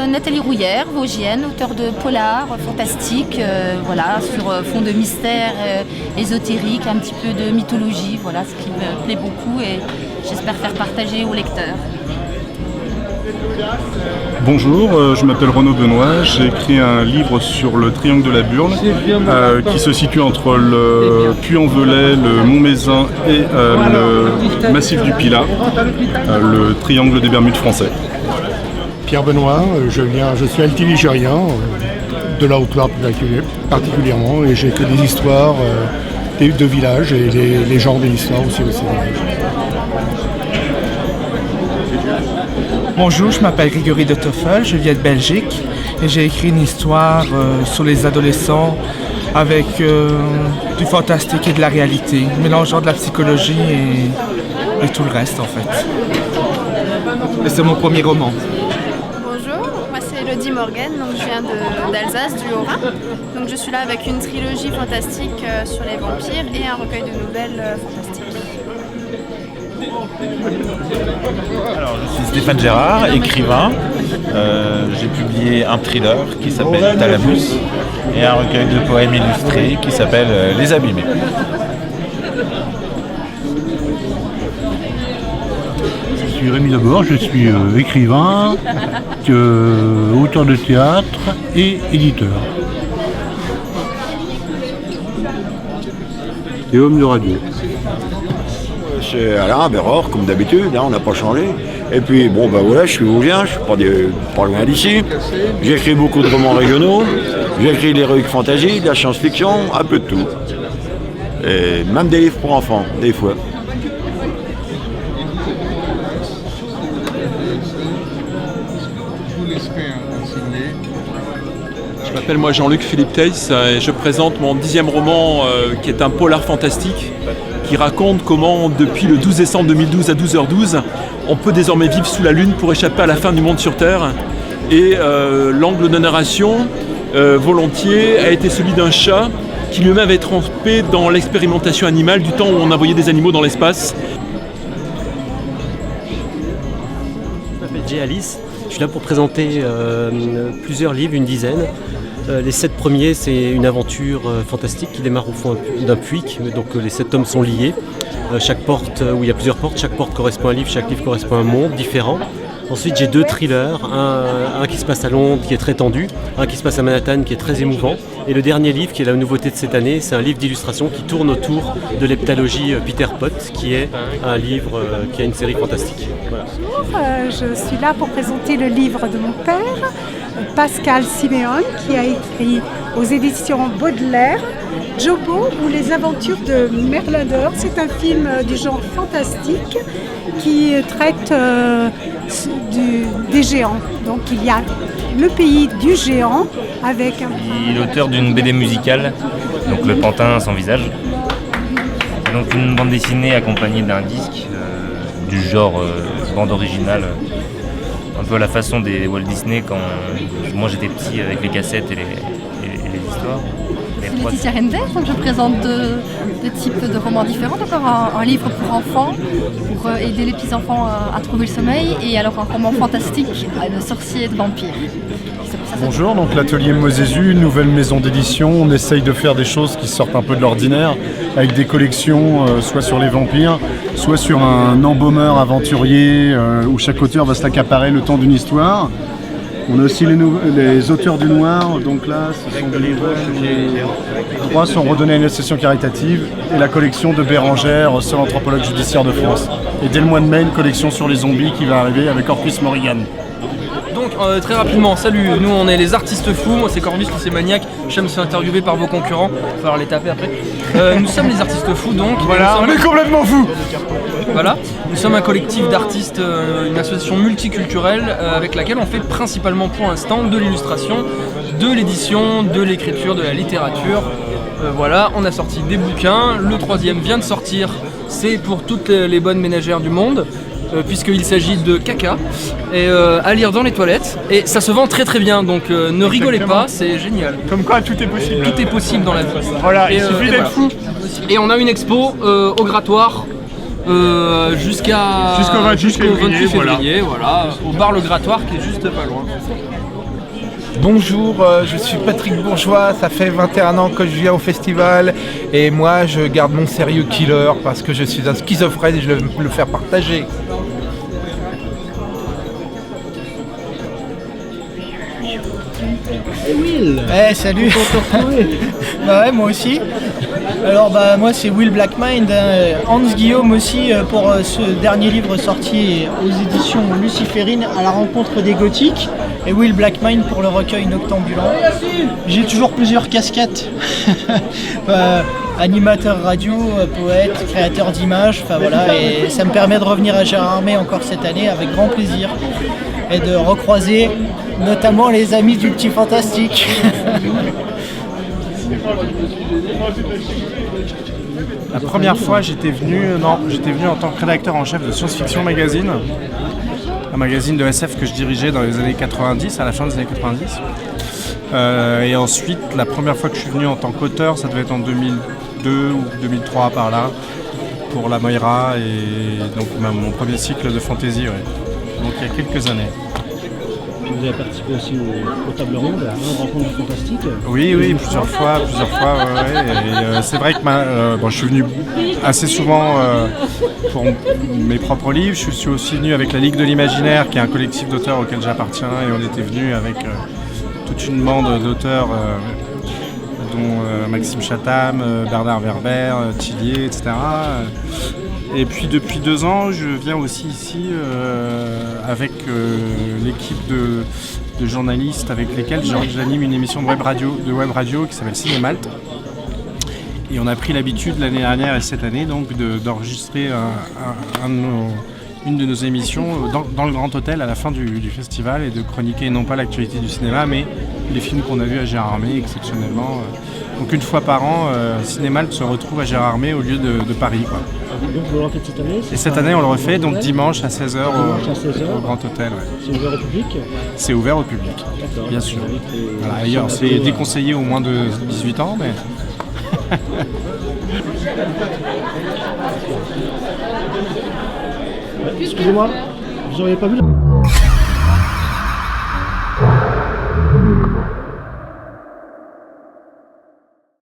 Nathalie Rouillère, vosgienne, auteure de polar, fantastique, sur fond de mystère ésotérique, un petit peu de mythologie, voilà, ce qui me plaît beaucoup et j'espère faire partager aux lecteurs. Bonjour, je m'appelle Renaud Benoît, j'ai écrit un livre sur le triangle de la Burne qui se situe entre le Puy-en-Velay, le Mont-Mézin et le massif du Pilat, le triangle des Bermudes français. Pierre Benoît, je suis altiligérien, de la Haute-Loire particulièrement, et j'ai écrit des histoires de villages et les genres des histoires aussi. Bonjour, je m'appelle Grégory de Toffel, je viens de Belgique et j'ai écrit une histoire sur les adolescents avec du fantastique et de la réalité, mélangeant de la psychologie et tout le reste en fait. Et c'est mon premier roman. Bonjour, moi c'est Elodie Morgan, donc je viens d'Alsace, du Haut-Rhin. Donc je suis là avec une trilogie fantastique sur les vampires et un recueil de nouvelles fantastiques. Alors, je suis Stéphane Gérard, écrivain. J'ai publié un thriller qui s'appelle Thalamus et un recueil de poèmes illustrés qui s'appelle Les Abîmés. Je suis Rémi Debord, je suis écrivain, auteur de théâtre et éditeur. Et homme de radio. C'est Alain Bérard, comme d'habitude, on n'a pas changé. Et puis, je suis vosgien, je suis pas loin d'ici. J'écris beaucoup de romans régionaux, j'écris de l'héroïque fantasy, de la science-fiction, un peu de tout. Et même des livres pour enfants, des fois. Je m'appelle Jean-Luc Philippe Theiss et je présente mon 10e roman qui est un polar fantastique qui raconte comment depuis le 12 décembre 2012 à 12h12 on peut désormais vivre sous la Lune pour échapper à la fin du monde sur Terre et l'angle de narration volontiers a été celui d'un chat qui lui-même avait trempé dans l'expérimentation animale du temps où on envoyait des animaux dans l'espace. Je m'appelle Jay Alice, je suis là pour présenter plusieurs livres, une dizaine. Les 7 premiers, c'est une aventure fantastique qui démarre au fond d'un puits, donc les 7 tomes sont liés. Chaque porte, où il y a plusieurs portes, chaque porte correspond à un livre, chaque livre correspond à un monde différent. Ensuite, j'ai 2 thrillers, un qui se passe à Londres, qui est très tendu, un qui se passe à Manhattan, qui est très émouvant. Et le dernier livre, qui est la nouveauté de cette année, c'est un livre d'illustration qui tourne autour de l'heptalogie Peter Pot, qui est un livre qui a une série fantastique. Voilà. Bonjour, je suis là pour présenter le livre de mon père, Pascal Siméon, qui a écrit aux éditions Baudelaire, Jobo ou les aventures de Merlin d'Or. C'est un film du genre fantastique qui traite des géants. Donc il y a le pays du géant avec un... Il est l'auteur d'une BD musicale, donc Le Pantin sans visage. C'est donc une bande dessinée accompagnée d'un disque du genre bande originale, un peu à la façon des Walt Disney quand moi j'étais petit avec les cassettes et les histoires. Je suis Laetitia Render, donc je présente deux types de romans différents. Donc un livre pour enfants, pour aider les petits-enfants à trouver le sommeil, et alors un roman fantastique, de sorciers et de vampires. Bonjour, donc l'atelier Mosésu, une nouvelle maison d'édition. On essaye de faire des choses qui sortent un peu de l'ordinaire, avec des collections soit sur les vampires, soit sur un embaumeur aventurier où chaque auteur va se l'accaparer le temps d'une histoire. On a aussi les auteurs du noir, donc là, ce sont des nouvelles. Les droits sont redonnés à une association caritative et la collection de Bérangère, seul anthropologue judiciaire de France. Et dès le mois de mai, une collection sur les zombies qui va arriver avec Orpheus Morrigan. Donc très rapidement, salut, nous on est les artistes fous, moi c'est Cornus, c'est Maniac, j'aime me faire interviewer par vos concurrents, il va falloir les taper après. Nous sommes les artistes fous donc. Voilà, on est complètement fous. Voilà, nous sommes un collectif d'artistes, une association multiculturelle avec laquelle on fait principalement pour l'instant de l'illustration, de l'édition, de l'écriture, de la littérature. Voilà, on a sorti des bouquins, le 3e vient de sortir, c'est pour toutes les bonnes ménagères du monde. Puisqu'il s'agit de caca et à lire dans les toilettes et ça se vend très très bien, donc ne rigolez pas, c'est génial. Comme quoi tout est possible. Tout est possible dans la vie. Voilà, il suffit d'être fou. Et on a une expo au Grattoir jusqu'au 28 février, voilà, au bar Le Grattoir qui est juste pas loin. Bonjour, je suis Patrick Bourgeois, ça fait 21 ans que je viens au festival et moi je garde mon sérieux killer parce que je suis un schizophrène et je veux le faire partager. Will. Salut. Bah ouais, moi aussi. Alors moi c'est Will Blackmind, Hans Guillaume aussi pour ce dernier livre sorti aux éditions Luciférine à la rencontre des gothiques, et Will Blackmind pour le recueil Noctambulant. J'ai toujours plusieurs casquettes. Animateur radio, poète, créateur d'images, et ça me permet de revenir à Gérardmer encore cette année avec grand plaisir et de recroiser notamment les amis du Petit Fantastique. La première fois j'étais venu en tant que rédacteur en chef de Science Fiction Magazine, un magazine de SF que je dirigeais dans les années 90, à la fin des années 90. Et ensuite, la première fois que je suis venu en tant qu'auteur, ça devait être en 2002 ou 2003 par là, pour la Moira et donc mon premier cycle de fantasy, donc il y a quelques années. Vous avez participé aussi aux tables rondes, à la rencontre du fantastique. Oui, plusieurs fois. Et c'est vrai que je suis venu assez souvent pour mes propres livres. Je suis aussi venu avec la Ligue de l'Imaginaire, qui est un collectif d'auteurs auquel j'appartiens, et on était venu avec toute une bande d'auteurs, dont Maxime Chatham, Bernard Werber, Tillier, etc. Et puis depuis 2 ans, je viens aussi ici avec l'équipe de journalistes avec lesquels j'anime une émission de web radio qui s'appelle Cinémalte. Et on a pris l'habitude l'année dernière et cette année donc d'enregistrer une de nos émissions dans le Grand Hôtel à la fin du festival et de chroniquer non pas l'actualité du cinéma mais les films qu'on a vus à Gérardmer exceptionnellement. Donc une fois par an, Cinémalte se retrouve à Gérardmer au lieu de Paris. Donc vous le refaites cette année? Et cette année on le refait donc dimanche à 16h au Grand Hôtel. C'est ouvert au public? C'est ouvert au public, bien sûr. Voilà, ailleurs c'est déconseillé aux moins de 18 ans mais... Excusez-moi, vous n'auriez pas vu